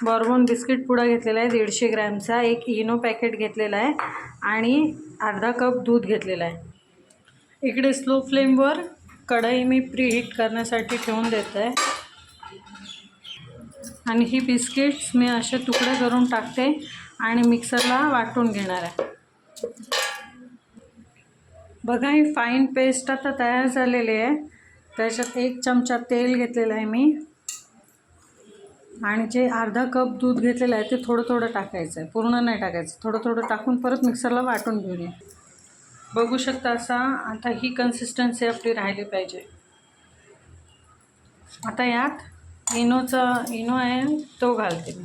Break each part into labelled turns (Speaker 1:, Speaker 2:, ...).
Speaker 1: Bourbon biscuit पुडा घेतलेला आहे 150 ग्रॅमचा, एक इनो पॅकेट घेतलेला आहे आणि अर्धा कप दूध घेतलेला आहे। इकडे स्लो फ्लेमवर कढई मी प्रीहीट करण्यासाठी ठेवून देत आहे आणि ही बिस्किट्स मी असे तुकडे करून टाकते आणि मिक्सरला वाटून घेणार आहे। बघा ही फाईन पेस्ट आता तयार झालेली आहे। त्याच्यात 1 चमचा तेल घेतलेला आहे मी आणि जे अर्धा कप दूध घेतलेलं आहे ते थोडं थोडं टाकायचं आहे, पूर्ण नाही टाकायचं, थोडं थोडं टाकून परत मिक्सरला वाटून घेऊया। बघू शकता असा आता ही कन्सिस्टन्सी आपली राहिली पाहिजे। आता यात इनो आहे तो घालते मी।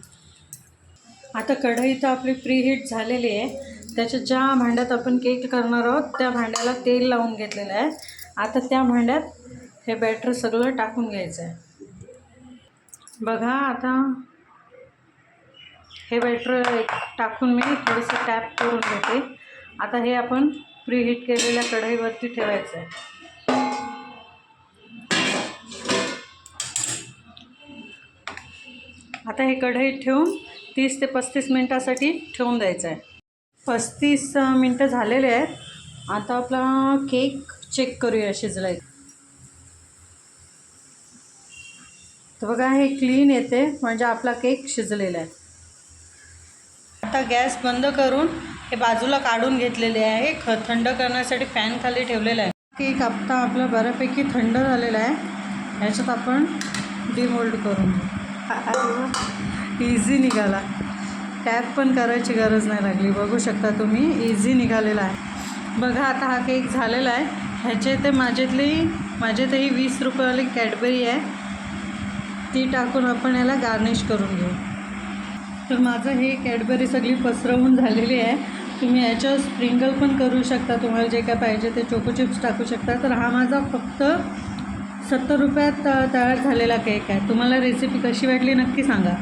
Speaker 1: आता कढई तर आपली प्रीहीट झालेली आहे। त्याच्या ज्या भांड्यात आपण केक करणार आहोत त्या भांड्याला तेल लावून घेतलेलं आहे। आता त्या भांड्यात हे बॅटर सगळं टाकून घ्यायचं आहे। बघा आता हे बॅटर टाकून मी थोडंसं टॅप करून घेते। आता हे आपण प्रीहीट केलेल्या कढईवरती ठेवायचं आहे। आता हे कढईत ठेवून 30 ते 35 मिनटासाठी ठेवून द्यायचं आहे। 35 मिनटं झालेले आहेत। आता आपला केक चेक करूया शिजलाय। तर बघा हे क्लीन येते म्हणजे आपला केक शिजलेला आहे। आता गॅस बंद करून हे बाजूला काढून घेतलेले आहे। थंड करण्यासाठी फॅन खाली ठेवलेला आहे। केक आता आपला बऱ्यापैकी थंड झालेला आहे। ह्याच्यात आपण डिमोल्ड करून इझी निघाला, टॅप पण करायची गरज नाही लागली। बघू शकता तुम्ही इझी निघालेला आहे। बघा आता हा केक झालेला आहे। ह्याचे ते माझ्यातही 20 रुपयेवाली कॅडबरी आहे, ती टाकून आपण याला गार्निश करून घेऊ। तर माझं हे कॅडबरी सगळी पसरवून झालेली आहे। तुम्ही याच्यावर स्प्रिंकल पण करू शकता, तुम्हाला जे काय पाहिजे ते चोको चिप्स टाकू शकता। तर हा माझा फक्त 70 रुपयात तयार झालेला केक आहे। तुम्हाला रेसिपी कशी वाटली नक्की सांगा।